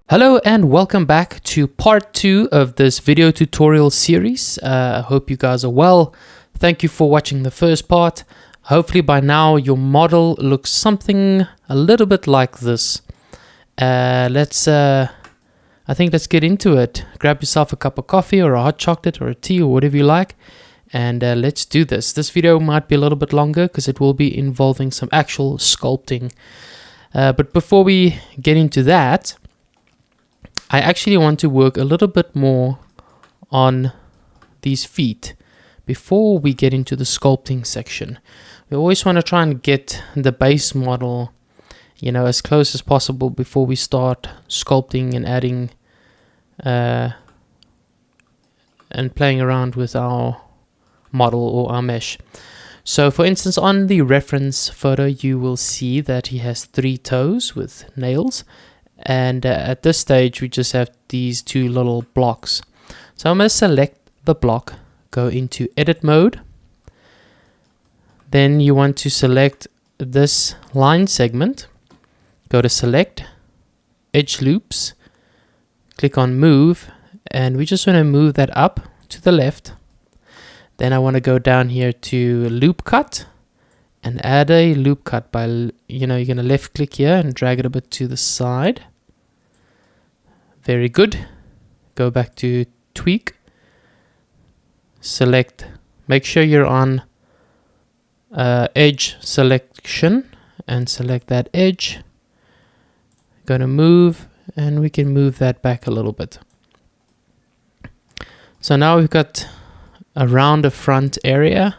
Hello and welcome back to part 2 of this video tutorial series. I hope you guys are well. Thank you for watching the first part. Hopefully by now your model looks something a little bit like this. Let's get into it. Grab yourself a cup of coffee or a hot chocolate or a tea or whatever you like, and let's do this. This video might be a little bit longer because it will be involving some actual sculpting. But before we get into that, I actually want to work a little bit more on these feet before we get into the sculpting section. We always want to try and get the base model, as close as possible before we start sculpting and adding and playing around with our model or our mesh. So for instance, on the reference photo, you will see that he has 3 toes with nails. And at this stage we just have these 2 little blocks. So I'm going to select the block, go into edit mode. Then you want to select this line segment, go to select, edge loops, click on move, and we just want to move that up to the left. Then I want to go down here to loop cut and add a loop cut by, you're going to left click here and drag it a bit to the side. Very good. Go back to tweak, select, make sure you're on edge selection and select that edge. Going to move, and we can move that back a little bit. So now we've got around the front area,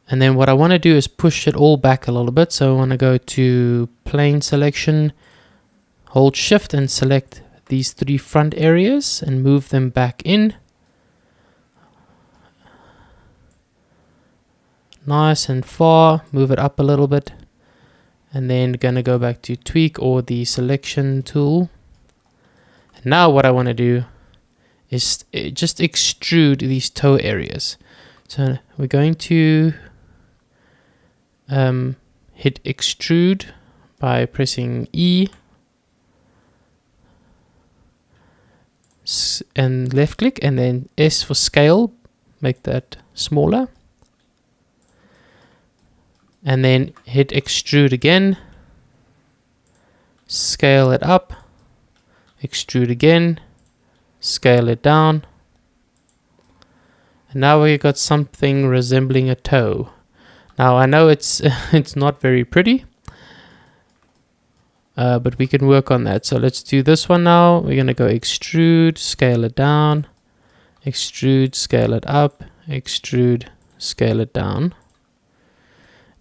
and then what I want to do is push it all back a little bit. So I want to go to plane selection, hold shift and select these 3 front areas and move them back in. Nice and far. Move it up a little bit, and then gonna go back to tweak or the selection tool. And now what I want to do is just extrude these toe areas. So we're going to hit extrude by pressing E and left click, and then S for scale, make that smaller, and then hit extrude again, scale it up, extrude again, scale it down, and now we got something resembling a toe. Now I know it's it's not very pretty, but we can work on that. So let's do this one now. We're going to go extrude, scale it down, extrude, scale it up, extrude, scale it down.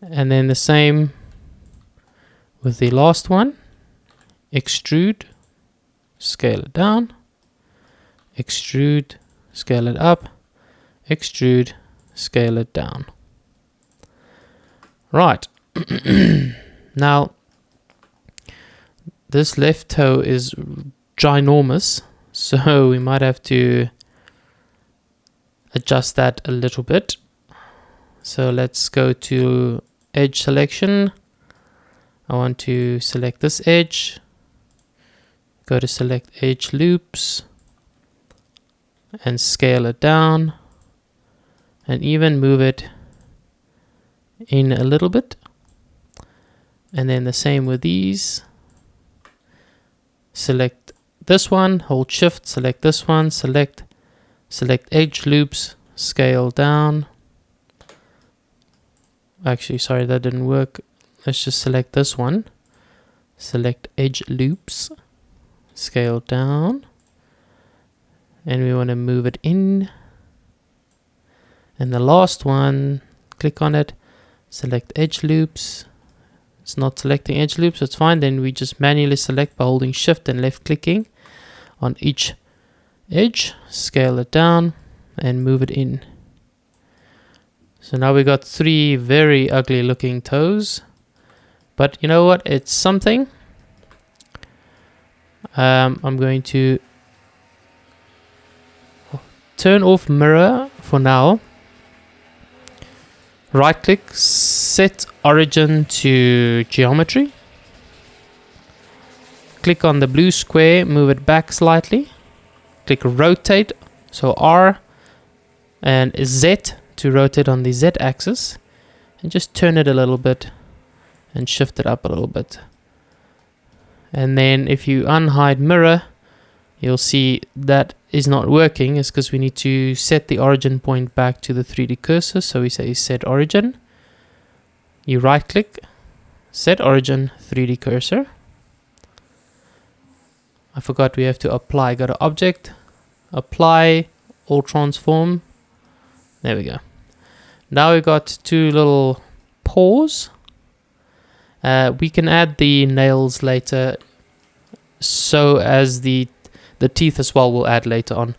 And then the same with the last one. Extrude, scale it down, extrude, scale it up, extrude, scale it down. Right. Now, this left toe is ginormous, so we might have to adjust that a little bit. So let's go to edge selection. I want to select this edge, go to select edge loops and scale it down, and even move it in a little bit. And then the same with these. Select this one, hold shift, select this one, select edge loops, scale down. Actually, sorry, that didn't work. Let's just select this one, select edge loops, scale down, and we want to move it in. And the last one, click on it, select edge loops. It's not selecting edge loops, it's fine. Then we just manually select by holding shift and left clicking on each edge, scale it down and move it in. So now we got 3 very ugly looking toes, but you know what, it's something. I'm going to turn off mirror for now. Right click, set origin to geometry. click on the blue square, move it back slightly, click rotate, so R and Z to rotate on the Z axis, and just turn it a little bit and shift it up a little bit. And then if you unhide mirror, you'll see that is not working. It's because we need to set the origin point back to the 3D cursor. So we say set origin, you right click, set origin 3D cursor. I forgot we have to apply. Go to object, apply, all transform. There we go. Now we've got two little paws. We can add the nails later, so as the teeth as well will add later on.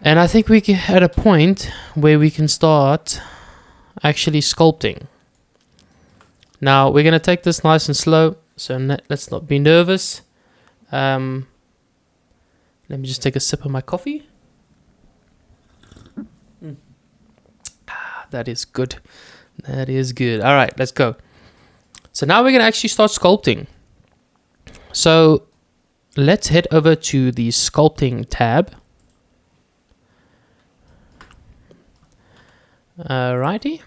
And I think we get at a point where we can start actually sculpting. Now we're going to take this nice and slow, so let's not be nervous. Let me just take a sip of my coffee. That is good. That is good. All right, let's go. So now we're going to actually start sculpting. So let's head over to the sculpting tab. Alrighty.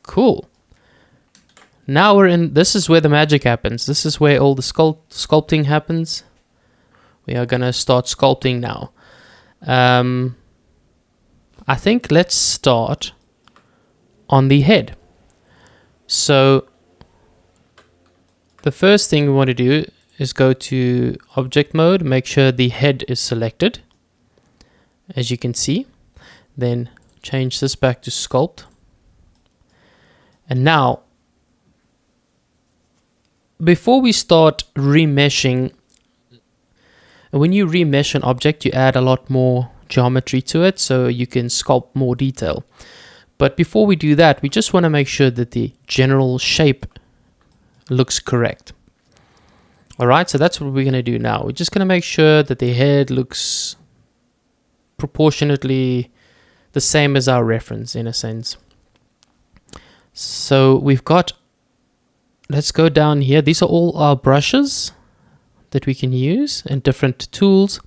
Cool. Now we're in, this is where the magic happens. This is where all the sculpting happens. We are going to start sculpting now. I think let's start on the head. So the first thing we want to do is go to object mode, make sure the head is selected, as you can see. Then change this back to sculpt. And now, before we start remeshing, when you remesh an object, you add a lot more geometry to it, so you can sculpt more detail. But before we do that, we just want to make sure that the general shape looks correct. Alright, so that's what we're going to do now. We're just going to make sure that the head looks proportionately the same as our reference, in a sense. So we've got, let's go down here. These are all our brushes that we can use and different tools.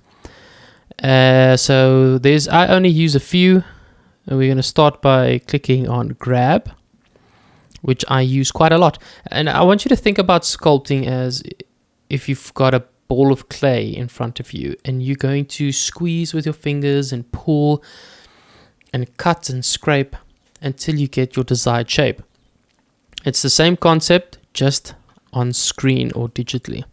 So I only use a few. And we're going to start by clicking on grab, which I use quite a lot. And I want you to think about sculpting as if you've got a ball of clay in front of you and you're going to squeeze with your fingers and pull and cut and scrape until you get your desired shape. It's the same concept, just on screen or digitally.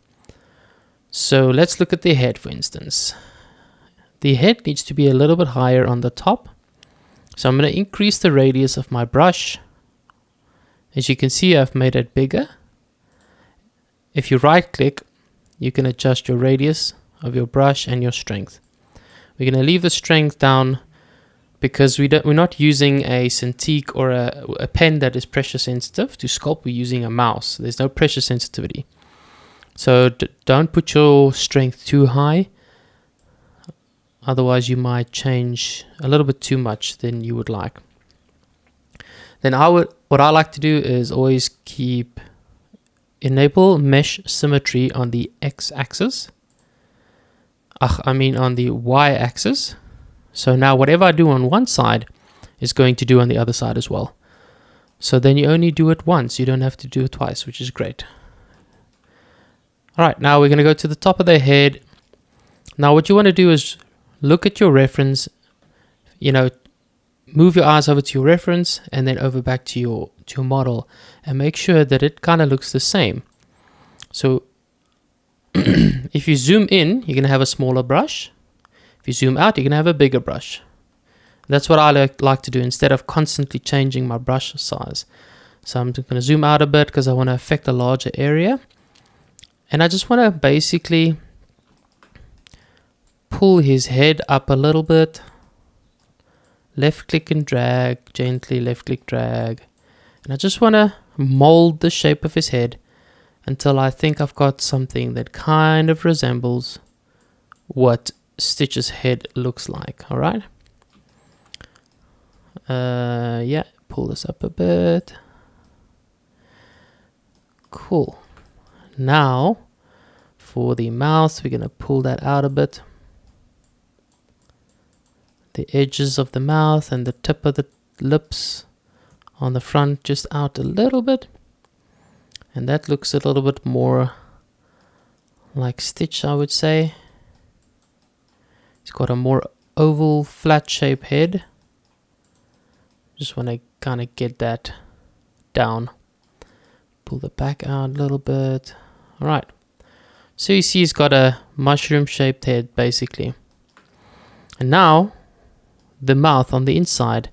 So let's look at the head, for instance. The head needs to be a little bit higher on the top. So I'm going to increase the radius of my brush. As you can see, I've made it bigger. If you right click, you can adjust your radius of your brush and your strength. We're going to leave the strength down because we're not using a Cintiq or a pen that is pressure sensitive to sculpt. We're using a mouse. There's no pressure sensitivity. So don't put your strength too high. Otherwise you might change a little bit too much than you would like. Then what I like to do is always enable mesh symmetry on the x-axis. I mean on the y-axis. So now whatever I do on one side is going to do on the other side as well. So then you only do it once. You don't have to do it twice, which is great. All right, now we're going to go to the top of the head. Now what you want to do is look at your reference, move your eyes over to your reference and then over back to your model and make sure that it kind of looks the same. So if you zoom in, you're going to have a smaller brush. If you zoom out, you're going to have a bigger brush. That's what I like to do instead of constantly changing my brush size. So I'm just going to zoom out a bit because I want to affect a larger area. And I just want to basically pull his head up a little bit. Left click and drag, gently left click, drag. And I just want to mold the shape of his head until I think I've got something that kind of resembles what Stitch's head looks like. All right. Yeah, pull this up a bit. Cool. Now for the mouth, we're going to pull that out a bit. The edges of the mouth and the tip of the lips on the front just out a little bit. And that looks a little bit more like Stitch, I would say. It's got a more oval, flat shape head. Just want to kind of get that down. Pull the back out a little bit. All right. So you see he's got a mushroom shaped head basically. And now the mouth on the inside,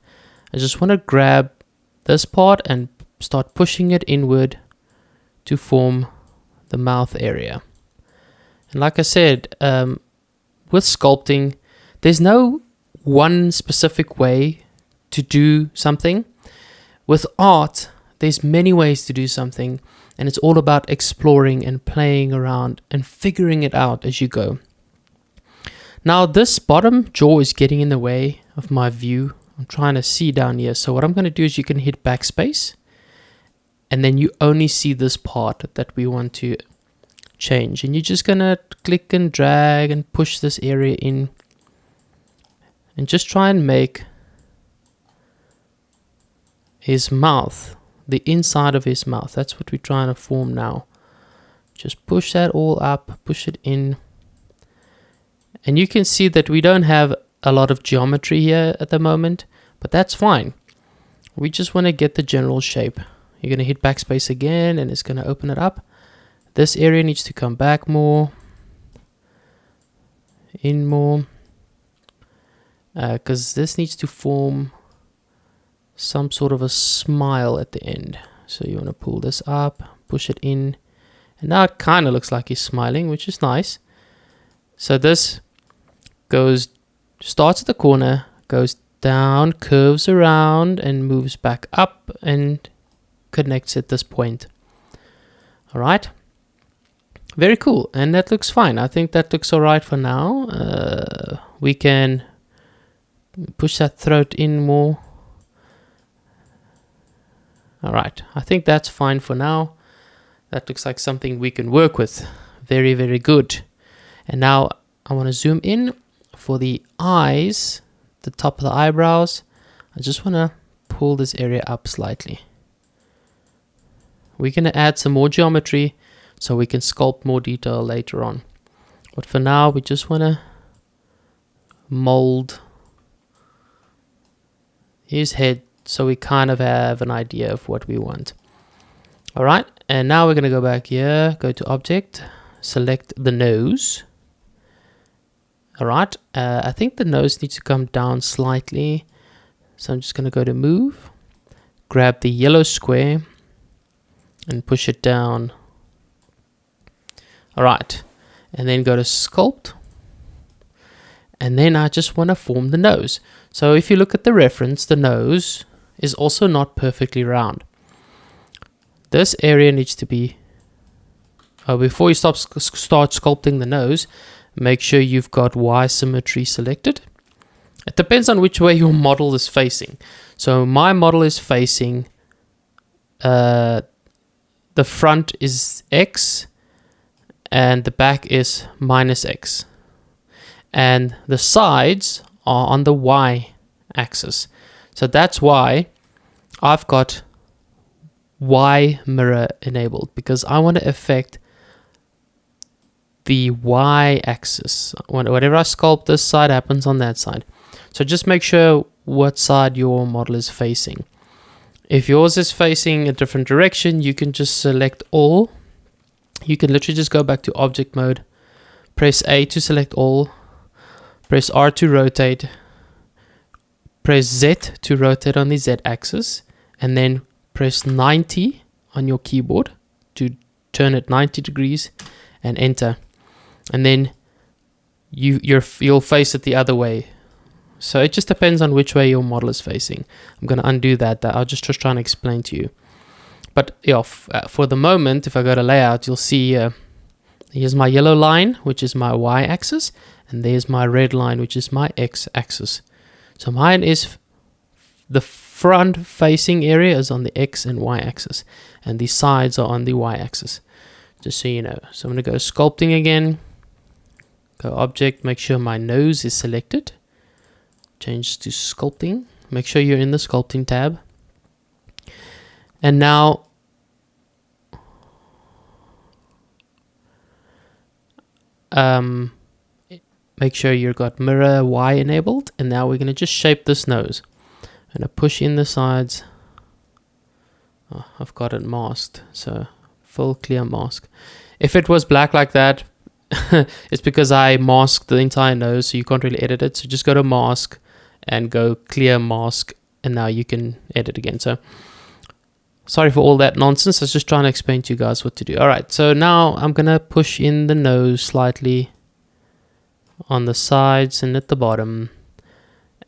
I just want to grab this part and start pushing it inward to form the mouth area. And like I said, with sculpting, there's no one specific way to do something. With art, there's many ways to do something, and it's all about exploring and playing around and figuring it out as you go. Now this bottom jaw is getting in the way of my view. I'm trying to see down here. So what I'm going to do is you can hit backspace, and then you only see this part that we want to change. And you're just going to click and drag and push this area in. And just try and make his mouth, the inside of his mouth. That's what we're trying to form now. Just push that all up, push it in. And you can see that we don't have a lot of geometry here at the moment, but that's fine. We just want to get the general shape. You're going to hit backspace again, and it's going to open it up. This area needs to come back more, in more, because this needs to form some sort of a smile at the end. So you want to pull this up, push it in, and now it kind of looks like he's smiling, which is nice. So this starts at the corner, goes down, curves around, and moves back up and connects at this point. All right. Very cool. And that looks fine. I think that looks all right for now. We can push that throat in more. All right. I think that's fine for now. That looks like something we can work with. Very, very good. And now I want to zoom in for the eyes, the top of the eyebrows. I just want to pull this area up slightly. We're going to add some more geometry so we can sculpt more detail later on. But for now, we just want to mold his head so we kind of have an idea of what we want. All right, and now we're going to go back here, go to Object, select the nose. All right, I think the nose needs to come down slightly. So I'm just going to go to Move, grab the yellow square, and push it down. All right, and then go to Sculpt. And then I just want to form the nose. So if you look at the reference, the nose is also not perfectly round. This area needs to be, before you start sculpting the nose, make sure you've got Y symmetry selected. It depends on which way your model is facing. So my model is facing, the front is X and the back is -X. And the sides are on the Y axis. So that's why I've got Y mirror enabled, because I want to affect the Y axis. Whatever I sculpt this side happens on that side. So just make sure what side your model is facing. If yours is facing a different direction, you can just select all. You can literally just go back to object mode, press A to select all, press R to rotate, press Z to rotate on the Z axis, and then press 90 on your keyboard to turn it 90 degrees and enter. And then you'll face it the other way. So it just depends on which way your model is facing. I'm going to undo that. I'll just try and explain to you. But yeah, for the moment, if I go to layout, you'll see here's my yellow line, which is my Y axis, and there's my red line, which is my X axis. So mine is the front facing area is on the X and Y axis, and the sides are on the Y axis, just so you know. So I'm going to go sculpting again, go object, make sure my nose is selected, change to sculpting, make sure you're in the sculpting tab, and now make sure you've got mirror Y enabled, and now we're going to just shape this nose. I'm going to push in the sides. Oh, I've got it masked, so full clear mask. If it was black like that, it's because I masked the entire nose, so you can't really edit it. So just go to mask and go clear mask, and now you can edit again. So sorry for all that nonsense. I was just trying to explain to you guys what to do. All right, so now I'm going to push in the nose slightly on the sides and at the bottom.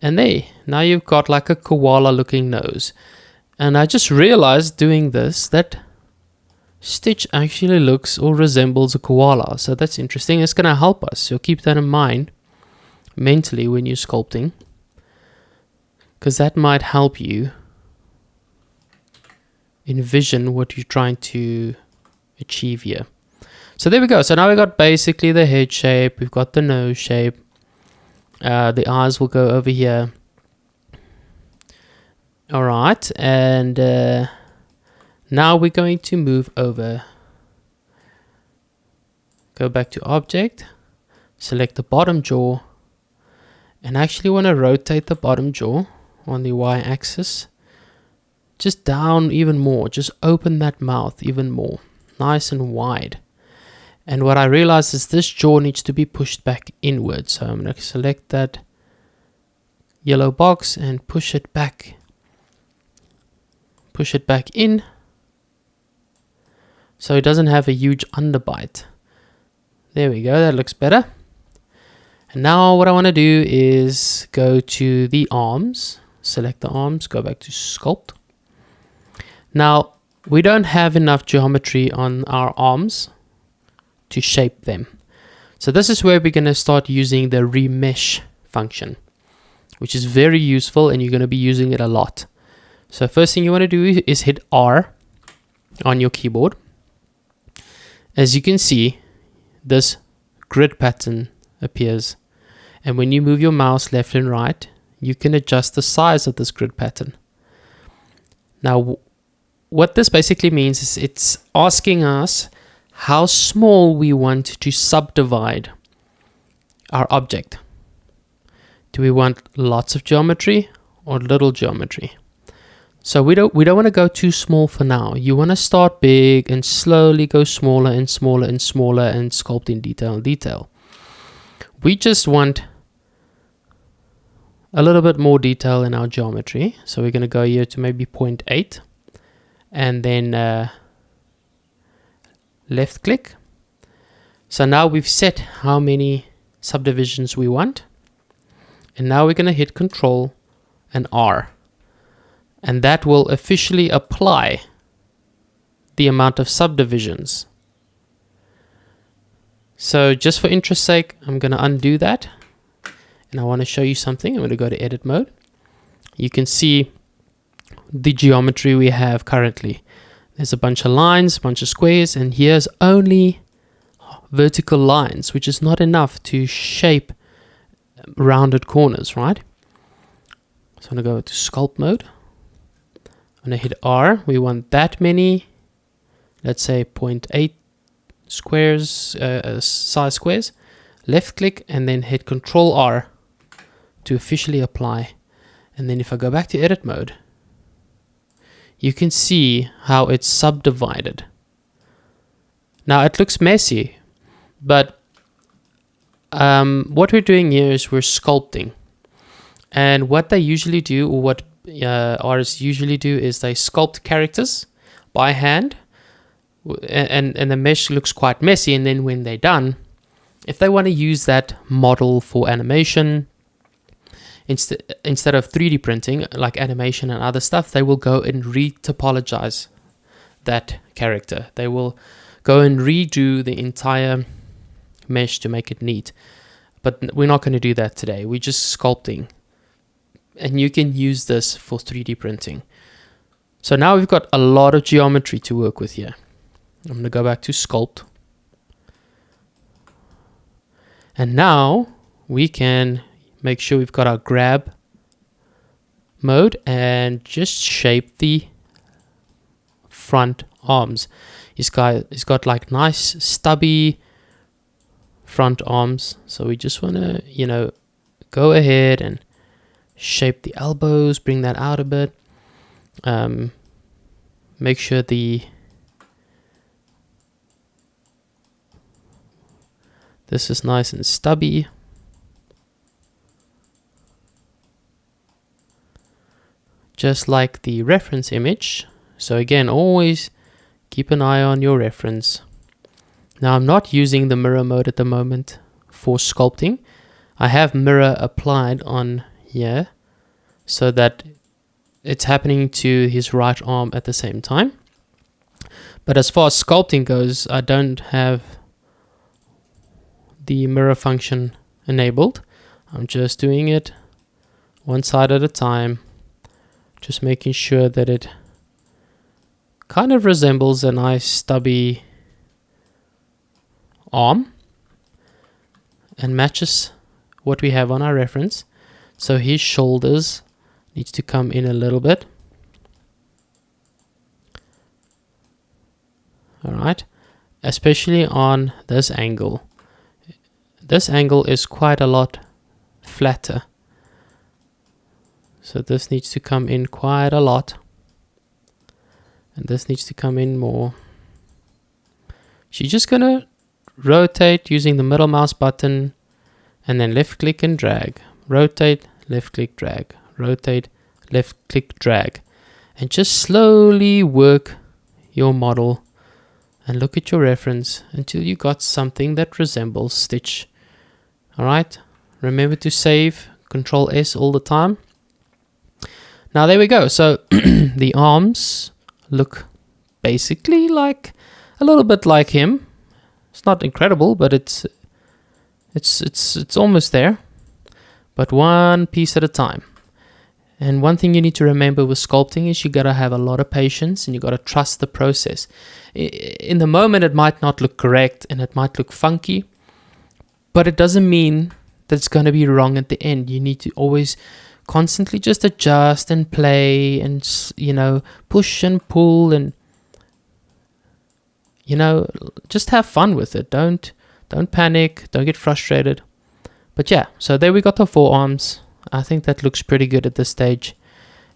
And there, now you've got like a koala looking nose. And I just realized doing this that Stitch actually looks or resembles a koala. So that's interesting. It's going to help us. So keep that in mind mentally when you're sculpting, because that might help you envision what you're trying to achieve here. So there we go. So now we got basically the head shape. We've got the nose shape. The eyes will go over here. All right. And now we're going to move over. Go back to object. Select the bottom jaw. And actually want to rotate the bottom jaw on the Y axis. Just down even more. Just open that mouth even more. Nice and wide. And what I realized is this jaw needs to be pushed back inward. So I'm going to select that yellow box and push it back. Push it back in. So it doesn't have a huge underbite. There we go. That looks better. And now what I want to do is go to the arms. Select the arms. Go back to sculpt. Now we don't have enough geometry on our arms to shape them. So this is where we're going to start using the remesh function, which is very useful, and you're going to be using it a lot. So first thing you want to do is hit R on your keyboard. As you can see, this grid pattern appears, and when you move your mouse left and right, you can adjust the size of this grid pattern. Now what this basically means is it's asking us how small we want to subdivide our object. Do we want lots of geometry or little geometry? So we don't want to go too small for now. You want to start big and slowly go smaller and smaller and smaller and sculpt in detail and detail. We just want a little bit more detail in our geometry. So we're going to go here to maybe 0.8 and then left click. So now we've set how many subdivisions we want, and now we're going to hit Control and R, and that will officially apply the amount of subdivisions. So just for interest's sake, I'm going to undo that, and I want to show you something. I'm going to go to edit mode. You can see the geometry we have currently. There's a bunch of lines, a bunch of squares, and here's only vertical lines, which is not enough to shape rounded corners, right? So I'm going to go to sculpt mode. I'm going to hit R. We want that many, let's say 0.8 squares, size squares. Left click and then hit Control R to officially apply. And then if I go back to edit mode, you can see how it's subdivided. Now it looks messy, but what we're doing here is we're sculpting. And what they usually do, or what artists usually do, is they sculpt characters by hand, and the mesh looks quite messy. And then when they're done, if they want to use that model for animation, instead of 3D printing like animation and other stuff, they will go and re-topologize that character. They will go and redo the entire mesh to make it neat. But we're not going to do that today. We're just sculpting. and you can use this for 3D printing. So now we've got a lot of geometry to work with here. I'm going to go back to Sculpt. And now we can make sure we've got our grab mode and just shape the front arms. He's got like nice stubby front arms. So we just want to, you know, go ahead and shape the elbows, bring that out a bit. Make sure this is nice and stubby. Just like the reference image. So again, always keep an eye on your reference. Now I'm not using the mirror mode at the moment for sculpting. I have mirror applied on here so that it's happening to his right arm at the same time. But as far as sculpting goes, I don't have the mirror function enabled. I'm just doing it one side at a time, just making sure that it kind of resembles a nice stubby arm and matches what we have on our reference. So his shoulders needs to come in a little bit. All right, especially on this angle. This angle is quite a lot flatter. So this needs to come in quite a lot. And this needs to come in more. So you're just going to rotate using the middle mouse button and then left click and drag. Rotate, left click, drag. Rotate, left click, drag. And just slowly work your model and look at your reference until you got something that resembles Stitch. Alright, remember to save Control S all the time. Now there we go. So the arms look basically like a little bit like him. It's not incredible, but it's almost there. But one piece at a time. And one thing you need to remember with sculpting is you gotta have a lot of patience and you gotta trust the process. In the moment it might not look correct and it might look funky, but it doesn't mean that it's gonna be wrong at the end. You need to always constantly just adjust and play and, you know, push and pull and, you know, just have fun with it. Don't panic, don't get frustrated. But yeah, so there we got the forearms. I think that looks pretty good at this stage.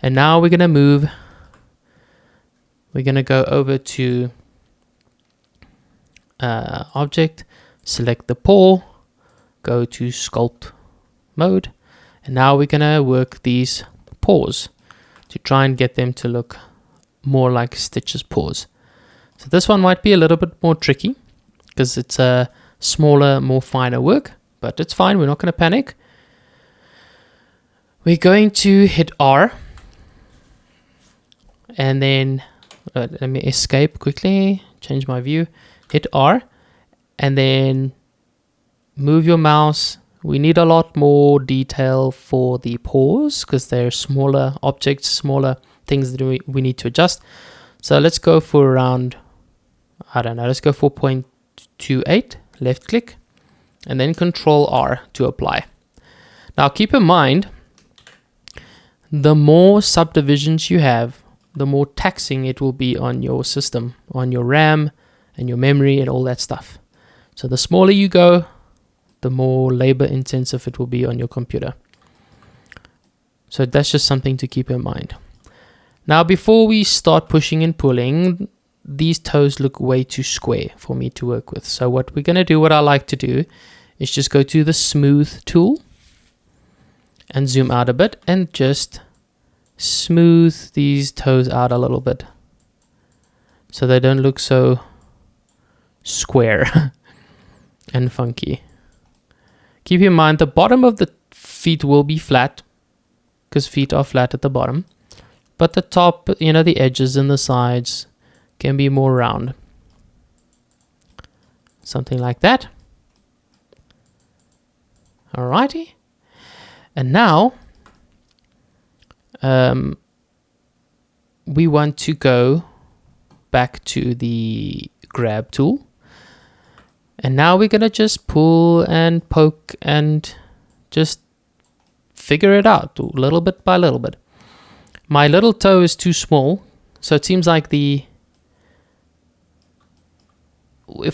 And now we're gonna move. We're gonna go over to object, select the paw, go to sculpt mode, and now we're gonna work these paws to try and get them to look more like Stitch's paws. So this one might be a little bit more tricky because it's a smaller, more finer work, but it's fine. We're not going to panic. We're going to hit R and then let me escape quickly, change my view, hit R and then move your mouse. We need a lot more detail for the paws because they're smaller objects, smaller things that we need to adjust. So let's go for around, I don't know, let's go for 0.28, left click, and then Control R to apply. Now keep in mind, the more subdivisions you have, the more taxing it will be on your system, on your RAM and your memory and all that stuff. So the smaller you go, the more labor intensive it will be on your computer. So that's just something to keep in mind. Now before we start pushing and pulling, these toes look way too square for me to work with. So what we're going to do, what I like to do, is just go to the smooth tool and zoom out a bit and just smooth these toes out a little bit so they don't look so square and funky. Keep in mind the bottom of the feet will be flat because feet are flat at the bottom, but the top, you know, the edges and the sides can be more round. Something like that. Alrighty. And now we want to go back to the grab tool. And now we're going to just pull and poke and just figure it out little bit by little bit. My little toe is too small, so it seems like if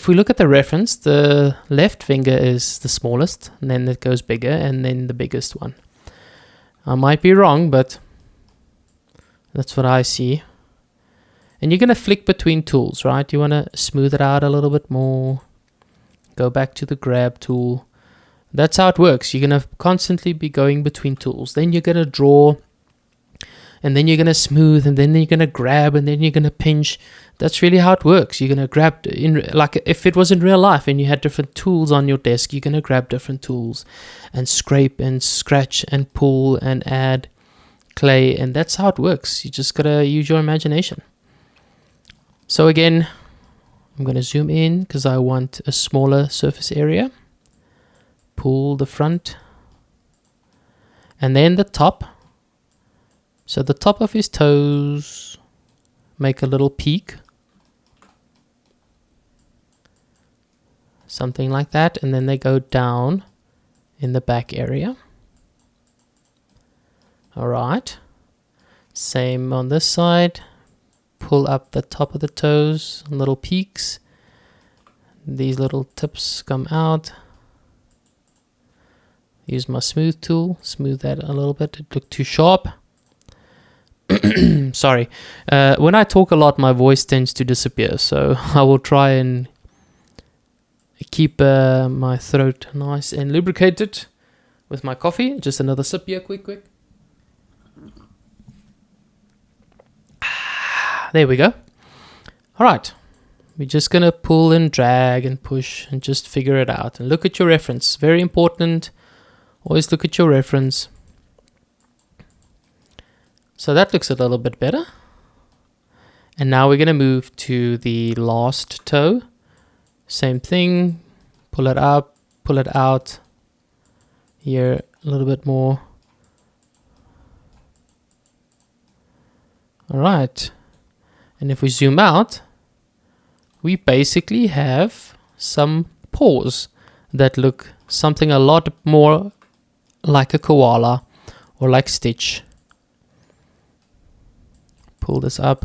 we look at the reference, the left finger is the smallest, and then it goes bigger, and then the biggest one. I might be wrong, but that's what I see. And you're going to flick between tools, right? You want to smooth it out a little bit more. Go back to the grab tool. That's how it works. You're going to constantly be going between tools. Then you're going to draw, and then you're going to smooth, and then you're going to grab, and then you're going to pinch. That's really how it works. You're going to grab, like if it was in real life and you had different tools on your desk, you're going to grab different tools and scrape and scratch and pull and add clay, and that's how it works. You just got to use your imagination. So again, I'm going to zoom in because I want a smaller surface area. Pull the front and then the top. So the top of his toes, make a little peak. Something like that, and then they go down in the back area. All right. Same on this side. Pull up the top of the toes, little peaks. These little tips come out. Use my smooth tool, smooth that a little bit. It looked too sharp. Sorry. When I talk a lot, my voice tends to disappear, so I will try and keep my throat nice and lubricated with my coffee. Just another sip here, quick. There we go. All right. We're just going to pull and drag and push and just figure it out. And look at your reference. Very important. Always look at your reference. So that looks a little bit better. And now we're going to move to the last toe. Same thing. Pull it up, pull it out. Here a little bit more. All right. And if we zoom out, we basically have some paws that look something a lot more like a koala or like Stitch. Pull this up.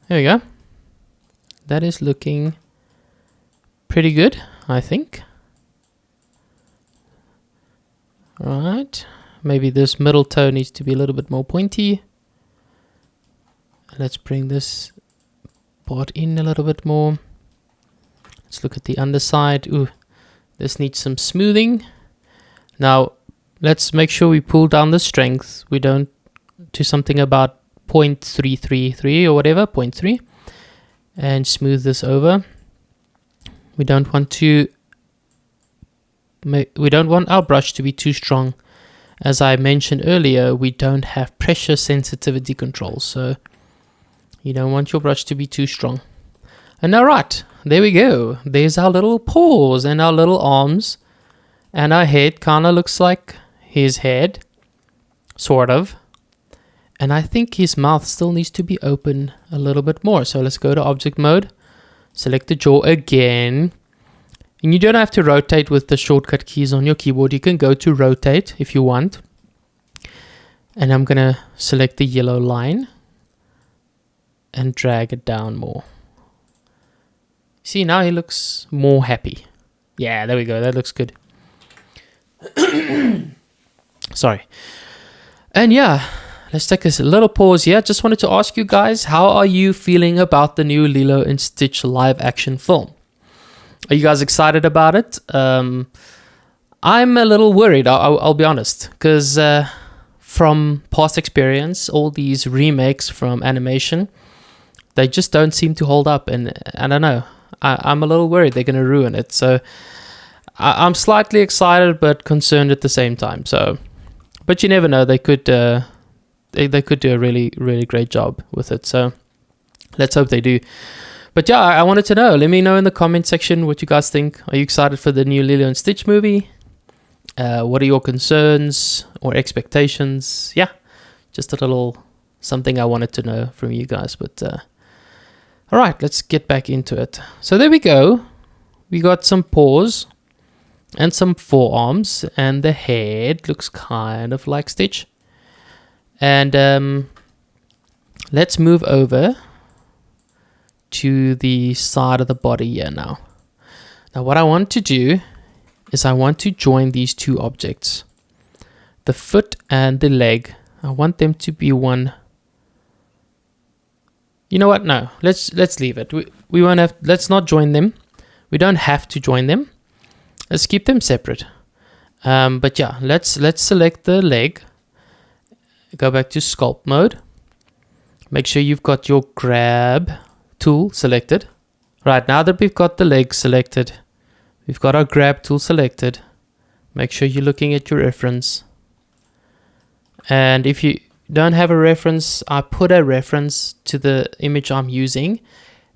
There we go. That is looking pretty good, I think. All right. Maybe this middle toe needs to be a little bit more pointy. Let's bring this part in a little bit more. Let's look at the underside. Ooh, this needs some smoothing. Now, let's make sure we pull down the strength. We don't do something about 0.333 or whatever, 0.3. And smooth this over. We don't want our brush to be too strong. As I mentioned earlier, we don't have pressure sensitivity control, so you don't want your brush to be too strong. And all right, there we go. There's our little paws and our little arms. And our head kind of looks like his head, sort of. And I think his mouth still needs to be open a little bit more. So let's go to object mode, select the jaw again. And you don't have to rotate with the shortcut keys on your keyboard. You can go to rotate if you want. And I'm going to select the yellow line and drag it down more. See, now he looks more happy. Yeah, there we go. That looks good. Sorry. And yeah, let's take a little pause here. Just wanted to ask you guys, how are you feeling about the new Lilo and Stitch live action film? Are you guys excited about it? I'm a little worried, I'll be honest, because from past experience, all these remakes from animation, they just don't seem to hold up, and I don't know. I'm a little worried they're going to ruin it. So I'm slightly excited but concerned at the same time. So, but you never know. They could do a really, really great job with it. So let's hope they do. But yeah, I wanted to know. Let me know in the comment section what you guys think. Are you excited for the new Lilo and Stitch movie? What are your concerns or expectations? Yeah, just a little something I wanted to know from you guys. But all right, let's get back into it. So there we go. We got some paws and some forearms, and the head looks kind of like Stitch. And let's move over to the side of the body here now. Now what I want to do is I want to join these two objects, the foot and the leg. I want them to be one. You know what? No, let's leave it. We won't have. Let's not join them. We don't have to join them. Let's keep them separate. But yeah, let's select the leg. Go back to sculpt mode. Make sure you've got your grab tool selected. Right, now that we've got the leg selected, we've got our grab tool selected. Make sure you're looking at your reference. And if you don't have a reference, I put a reference to the image I'm using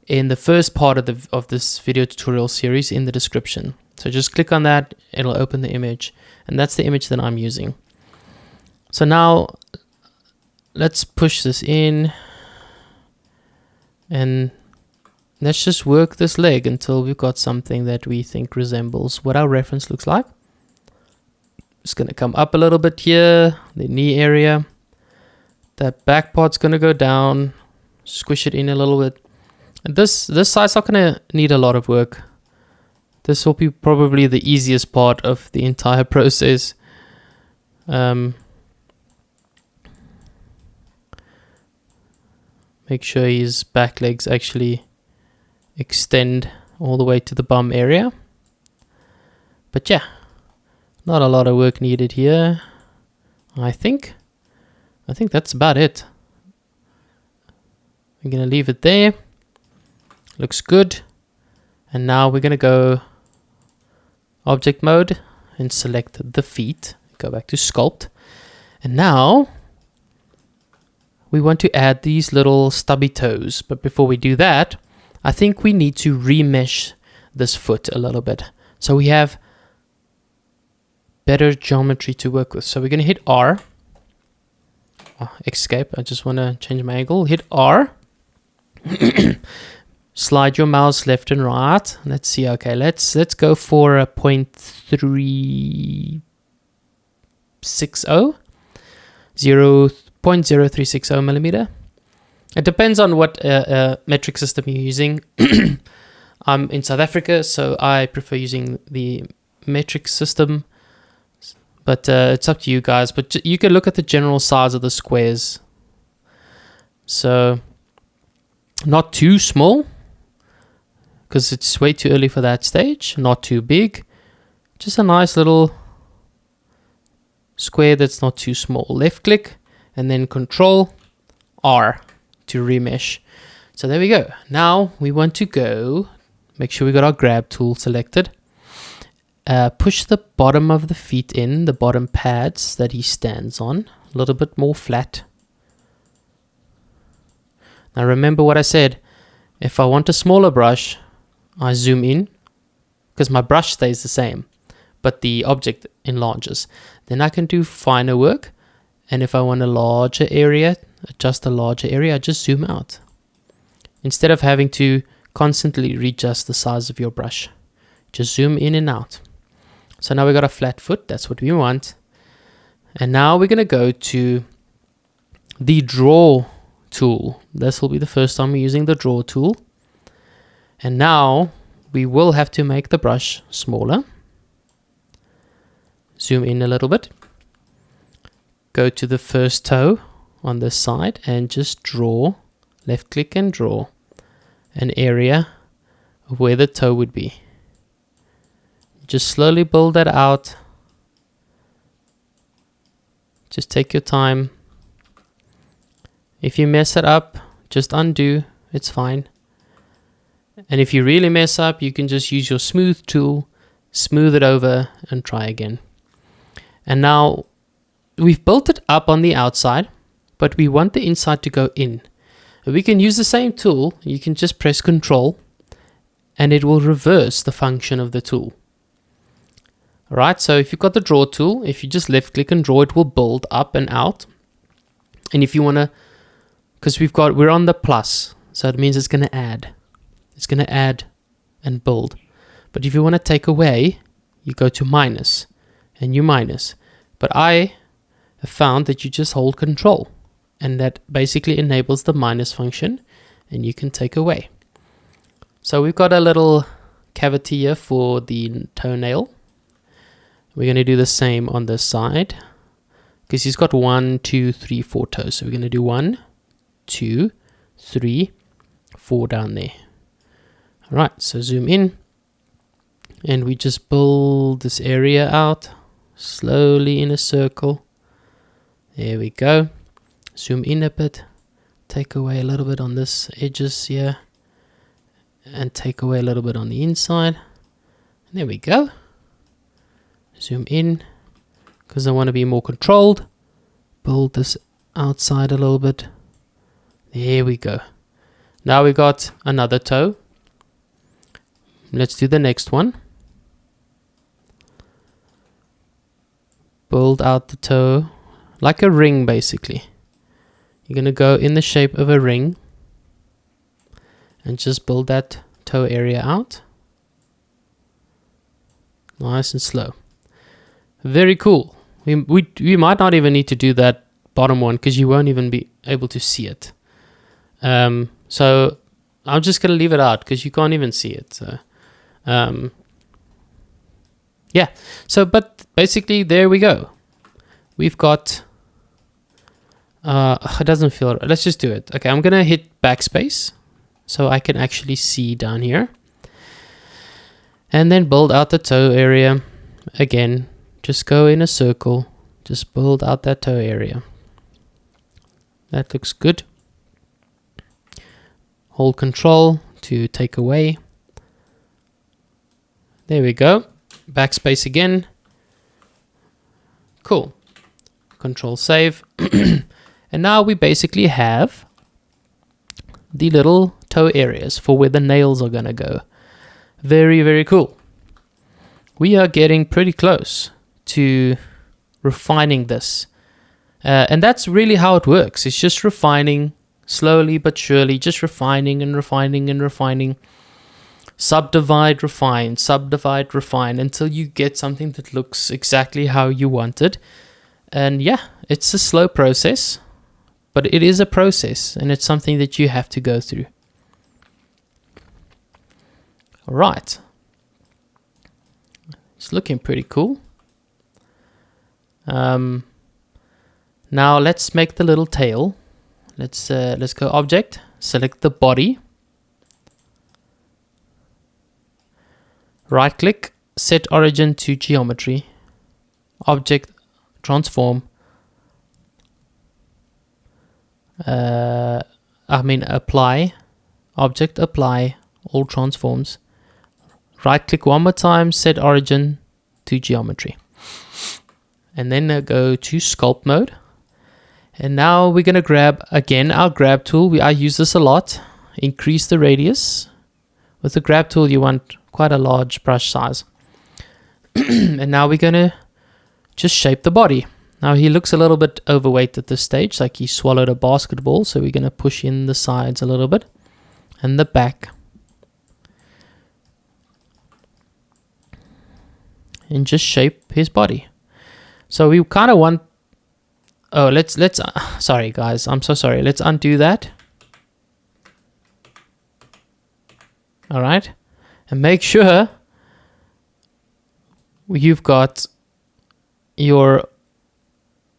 in the first part of this video tutorial series in the description. So just click on that, it'll open the image, and that's the image that I'm using. So now let's push this in and let's just work this leg until we've got something that we think resembles what our reference looks like. It's going to come up a little bit here, the knee area. That back part's going to go down, squish it in a little bit. And this side's not going to need a lot of work. This will be probably the easiest part of the entire process. Make sure his back legs actually extend all the way to the bum area. But yeah, not a lot of work needed here. I think that's about it. We're gonna leave it there. Looks good. And now we're gonna go object mode and select the feet. Go back to sculpt. And now we want to add these little stubby toes. But before we do that, I think we need to remesh this foot a little bit, so we have better geometry to work with. So we're going to hit R. Escape. I just want to change my angle. Hit R. Slide your mouse left and right. Let's see. Okay, let's go for a 0.360. 0.0360 millimeter. It depends on what metric system you're using. I'm in South Africa, so I prefer using the metric system. But it's up to you guys. But you can look at the general size of the squares. So not too small, because it's way too early for that stage. Not too big. Just a nice little square that's not too small. Left click and then Control R to remesh. So there we go. Now we want to go, make sure we got our grab tool selected. Push the bottom of the feet in, the bottom pads that he stands on, a little bit more flat. Now remember what I said, if I want a smaller brush, I zoom in, because my brush stays the same, but the object enlarges. Then I can do finer work, and if I want a larger area, adjust a larger area, I just zoom out. Instead of having to constantly readjust the size of your brush, just zoom in and out. So now we got a flat foot, that's what we want. And now we're gonna go to the draw tool. This will be the first time we're using the draw tool. And now we will have to make the brush smaller. Zoom in a little bit. Go to the first toe on this side and just draw, left click and draw an area of where the toe would be. Just slowly build that out. Just take your time. If you mess it up, just undo, it's fine. And if you really mess up, you can just use your smooth tool, smooth it over and try again. And now we've built it up on the outside, but we want the inside to go in. We can use the same tool. You can just press Control and it will reverse the function of the tool. All right, so if you've got the draw tool, if you just left click and draw, it will build up and out. And if you want to, because we're on the plus, so it means it's going to add. It's going to add and build. But if you want to take away, you go to minus and you minus. But I have found that you just hold control, and that basically enables the minus function, and you can take away. So we've got a little cavity here for the toenail. We're going to do the same on this side, because he's got 1, 2, 3, 4 toes. So we're going to do 1, 2, 3, 4 down there. All right, so zoom in, and we just build this area out slowly in a circle. There we go. Zoom in a bit, take away a little bit on this edges here, and take away a little bit on the inside. And there we go. Zoom in, because I want to be more controlled. Build this outside a little bit. There we go. Now we got another toe. Let's do the next one. Build out the toe like a ring, basically. You're going to go in the shape of a ring and just build that toe area out. Nice and slow. Very cool. We might not even need to do that bottom one, because you won't even be able to see it. So I'm just going to leave it out because you can't even see it. So, yeah. So, but basically, there we go. We've got... it doesn't feel right. Let's just do it. Okay, I'm going to hit backspace so I can actually see down here. And then build out the toe area. Again, just go in a circle. Just build out that toe area. That looks good. Hold control to take away. There we go. Backspace again. Cool. Control save. And now we basically have the little toe areas for where the nails are going to go. Very, very cool. We are getting pretty close to refining this. And that's really how it works. It's just refining slowly but surely, just refining and refining and refining. Subdivide, refine, subdivide, refine, until you get something that looks exactly how you want it. And yeah, it's a slow process, but it is a process, and it's something that you have to go through. All right. It's looking pretty cool. Now let's make the little tail. Let's go object, select the body. Right click, set origin to geometry. Object, transform. Apply. Object, apply all transforms. Right click one more time, set origin to geometry. And then go to sculpt mode. And now we're going to grab again our grab tool. I use this a lot. Increase the radius. With the grab tool, you want quite a large brush size. And now we're going to just shape the body. Now he looks a little bit overweight at this stage, like he swallowed a basketball. So we're going to push in the sides a little bit and the back. And just shape his body. So we kind of want... Oh, let's sorry guys, I'm so sorry. Let's undo that. All right. And make sure you've got your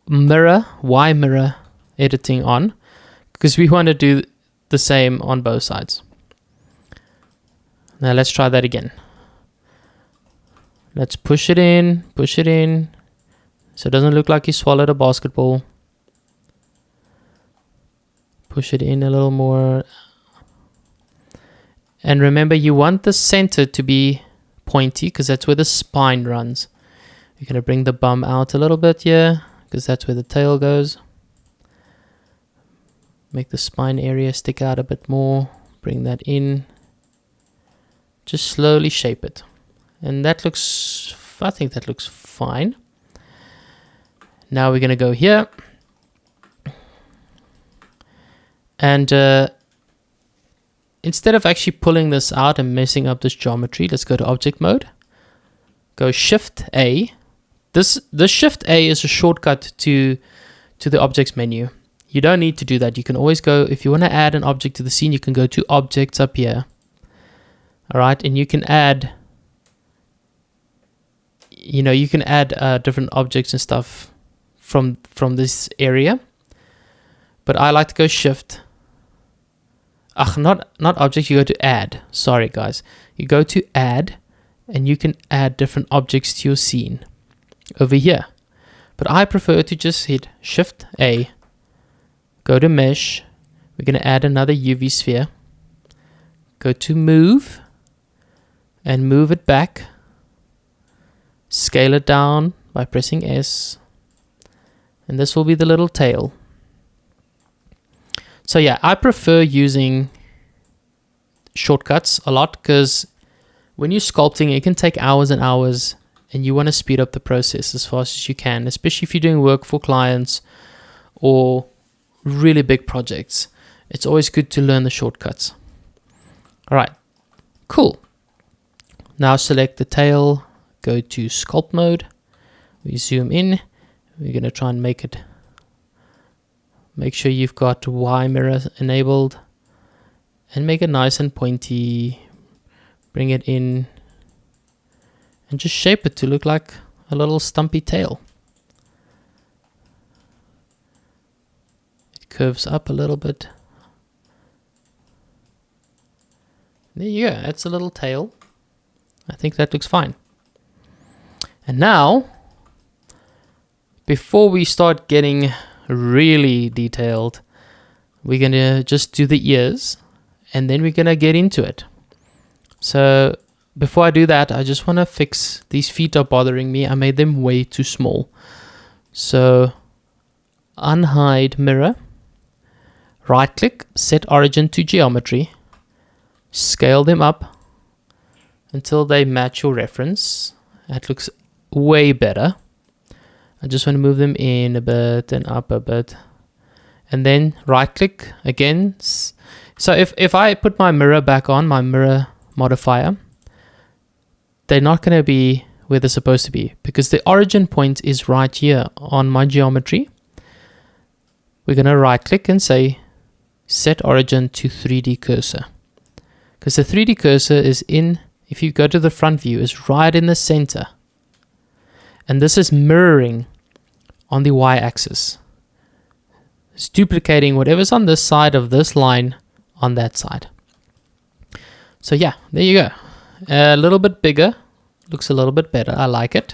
mirror, Y mirror editing on, because we want to do the same on both sides. Now let's try that again. Let's push it in, so it doesn't look like he swallowed a basketball. Push it in a little more. And remember, you want the center to be pointy, because that's where the spine runs. You're going to bring the bum out a little bit here, because that's where the tail goes. Make the spine area stick out a bit more. Bring that in. Just slowly shape it. And that looks I think that looks fine. Now we're going to go here. And instead of actually pulling this out and messing up this geometry, let's go to object mode. Go Shift A. This Shift A is a shortcut to the objects menu. You don't need to do that. You can always go, if you want to add an object to the scene, you can go to objects up here. All right, and you can add, you can add different objects and stuff from this area. But I like to go Shift. Not object, you go to add. Sorry guys. You go to add and you can add different objects to your scene over here. But I prefer to just hit Shift A, go to mesh. We're going to add another UV sphere. Go to move and move it back. Scale it down by pressing S. And this will be the little tail. So yeah, I prefer using shortcuts a lot because when you're sculpting, it can take hours and hours and you want to speed up the process as fast as you can, especially if you're doing work for clients or really big projects. It's always good to learn the shortcuts. All right, cool. Now select the tail, go to sculpt mode. We zoom in. We're going to try and make sure you've got Y mirror enabled and make it nice and pointy. Bring it in and just shape it to look like a little stumpy tail. It curves up a little bit. There you go, that's a little tail. I think that looks fine. And now, before we start getting really detailed, we're going to just do the ears and then we're going to get into it. So before I do that, I just want to fix these feet are bothering me. I made them way too small. So unhide mirror, right click, set origin to geometry, scale them up until they match your reference. That looks way better. I just want to move them in a bit and up a bit. And then right click again. So if I put my mirror back on, my mirror modifier, they're not going to be where they're supposed to be because the origin point is right here on my geometry. We're going to right click and say set origin to 3D cursor. Because the 3D cursor is in, if you go to the front view, is right in the center. And this is mirroring on the y-axis. It's duplicating whatever's on this side of this line on that side. So yeah, there you go. A little bit bigger. Looks a little bit better. I like it.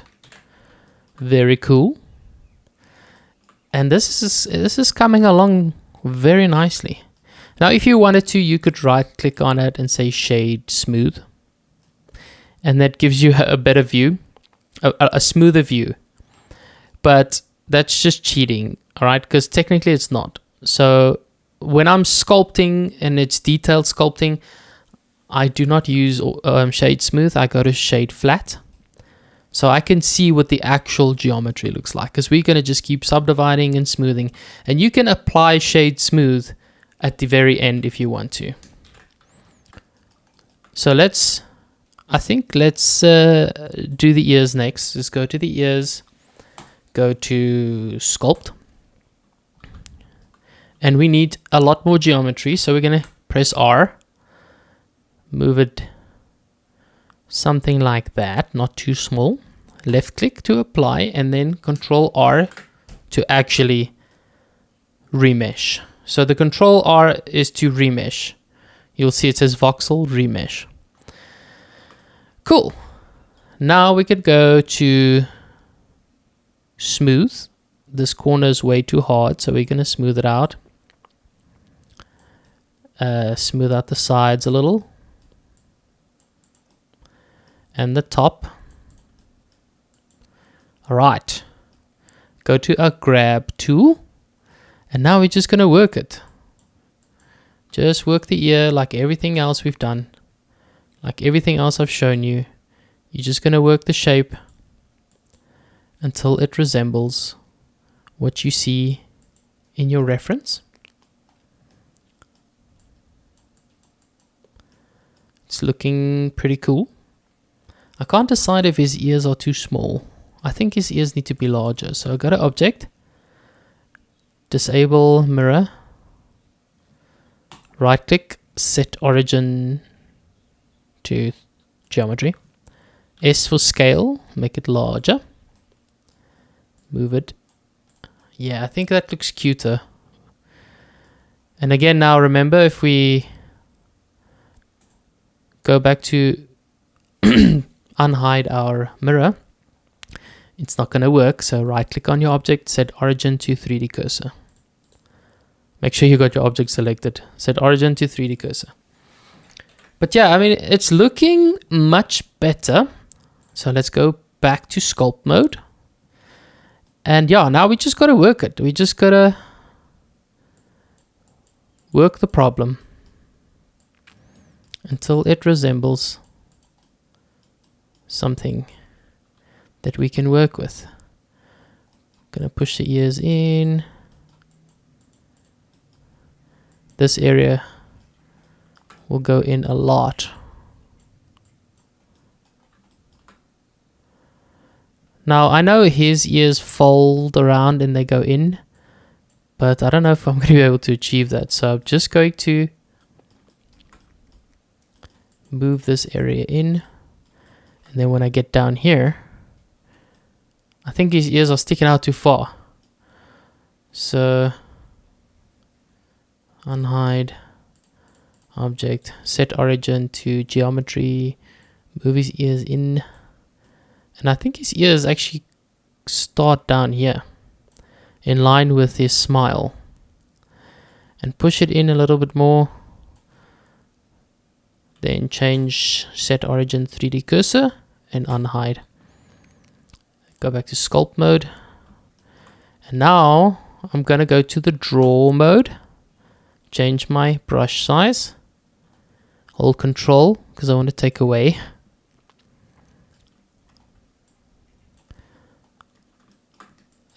Very cool. And this is coming along very nicely. Now if you wanted to, you could right click on it and say shade smooth. And that gives you a better view. A smoother view, but that's just cheating, all right, because technically it's not. So when I'm sculpting and it's detailed sculpting, I do not use shade smooth. I go to shade flat so I can see what the actual geometry looks like, because we're going to just keep subdividing and smoothing, and you can apply shade smooth at the very end if you want to. So let's do the ears next. Let's go to the ears, go to sculpt, and we need a lot more geometry, so we're going to press R, move it something like that, not too small, left click to apply, and then Control R to actually remesh. So the Control R is to remesh. You'll see it says voxel remesh. Cool. Now we could go to smooth. This corner is way too hard, so we're going to smooth it out. Smooth out the sides a little. And the top. All right. Go to a grab tool. And now we're just going to work it. Just work the ear like everything else we've done. Like everything else I've shown you. You're just going to work the shape. until it resembles what you see in your reference. It's looking pretty cool. I can't decide if his ears are too small. I think his ears need to be larger. So go to Object, Disable Mirror, right click, Set Origin to Geometry. S for Scale, make it larger. Move it. Yeah, I think that looks cuter. And again, now remember, if we go back to unhide our mirror, it's not going to work. So right click on your object, set origin to 3D cursor. Make sure you got your object selected. Set origin to 3D cursor. But yeah, I mean, it's looking much better. So let's go back to sculpt mode. And yeah, now we just got to work it. We just got to work the problem until it resembles something that we can work with. Gonna push the ears in. This area will go in a lot. Now I know his ears fold around and they go in, but I don't know if I'm going to be able to achieve that. So I'm just going to move this area in. And then when I get down here, I think his ears are sticking out too far. So unhide object, set origin to geometry, move his ears in. And I think his ears actually start down here in line with his smile. And push it in a little bit more. Then change set origin 3D cursor and unhide. Go back to sculpt mode. And now I'm going to go to the draw mode. Change my brush size. Hold control because I want to take away.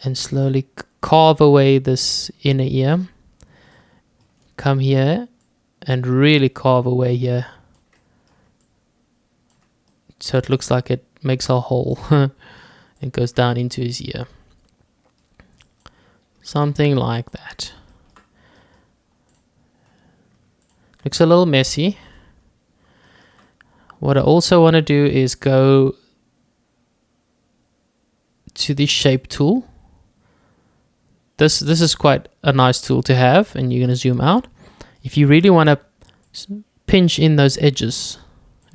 And slowly carve away this inner ear. Come here and really carve away here. So it looks like it makes a hole. It goes down into his ear. Something like that. Looks a little messy. What I also want to do is go to the shape tool. This is quite a nice tool to have, and you're going to zoom out. If you really want to pinch in those edges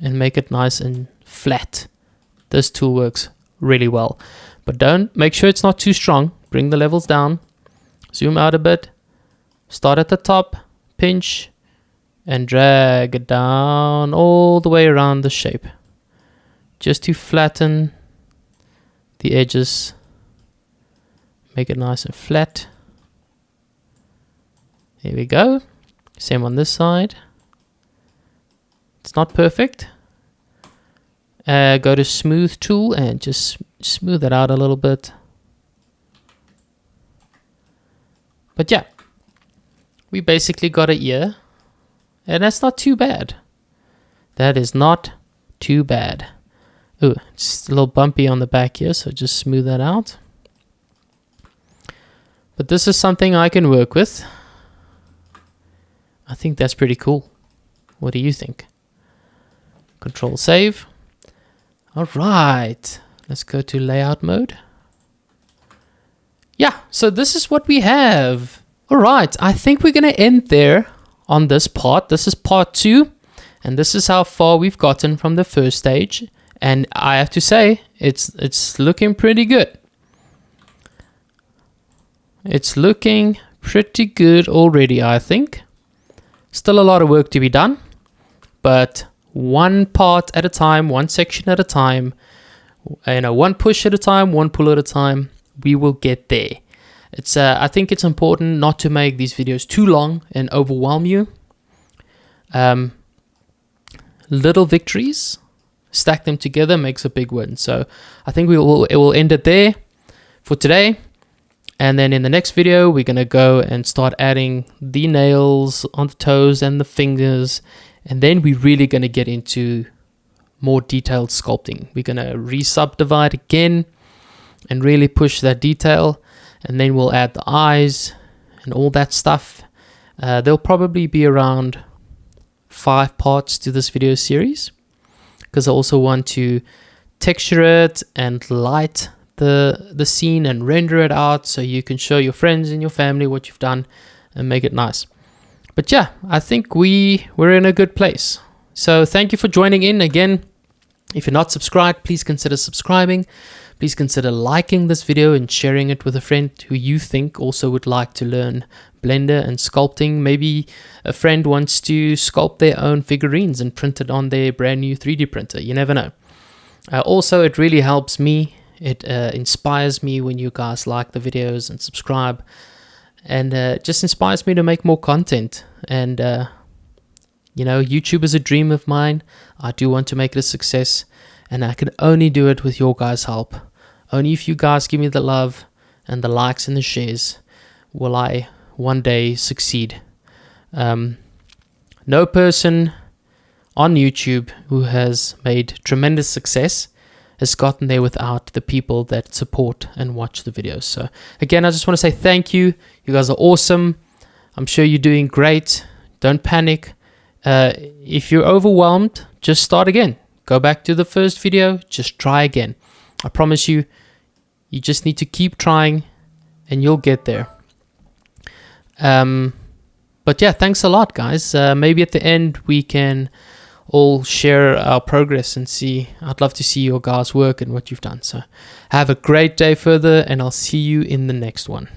and make it nice and flat, this tool works really well. But don't, make sure it's not too strong. Bring the levels down, zoom out a bit, start at the top, pinch, and drag it down all the way around the shape, just to flatten the edges. Make it nice and flat. There we go. Same on this side. It's not perfect. Go to smooth tool and just smooth it out a little bit. But yeah, we basically got an ear, and that's not too bad. That is not too bad. Ooh, it's a little bumpy on the back here, so just smooth that out. But this is something I can work with. I think that's pretty cool. What do you think? Control save. All right, let's go to layout mode. Yeah, so this is what we have. All right, I think we're going to end there on this part. This is part 2, and this is how far we've gotten from the first stage. And I have to say, it's looking pretty good. It's looking pretty good already, I think. Still a lot of work to be done, but one part at a time, one section at a time, one push at a time, one pull at a time, we will get there. It's I think it's important not to make these videos too long and overwhelm you. Little victories, stack them together makes a big win. So I think it will end it there. for today. And then in the next video, we're going to go and start adding the nails on the toes and the fingers. And then we're really going to get into more detailed sculpting. We're going to re-subdivide again and really push that detail. And then we'll add the eyes and all that stuff. There'll probably be around 5 parts to this video series, because I also want to texture it and light the scene and render it out so you can show your friends and your family what you've done and make it nice. But yeah, I think we're in a good place. So thank you for joining in again. If you're not subscribed, please consider subscribing. Please consider liking this video and sharing it with a friend who you think also would like to learn Blender and sculpting. Maybe a friend wants to sculpt their own figurines and print it on their brand new 3D printer. You never know. Also, it really helps me. It inspires me when you guys like the videos and subscribe, and just inspires me to make more content. And you know, YouTube is a dream of mine. I do want to make it a success, and I can only do it with your guys' help. Only if you guys give me the love and the likes and the shares will I one day succeed. No person on YouTube who has made tremendous success has gotten there without the people that support and watch the videos. So again, I just want to say thank you. You guys are awesome. I'm sure you're doing great. Don't panic. If you're overwhelmed, just start again. Go back to the first video. Just try again. I promise you, you just need to keep trying and you'll get there. But yeah, thanks a lot, guys. Maybe at the end we can all share our progress and see. I'd love to see your guys' work and what you've done. So have a great day further, and I'll see you in the next one.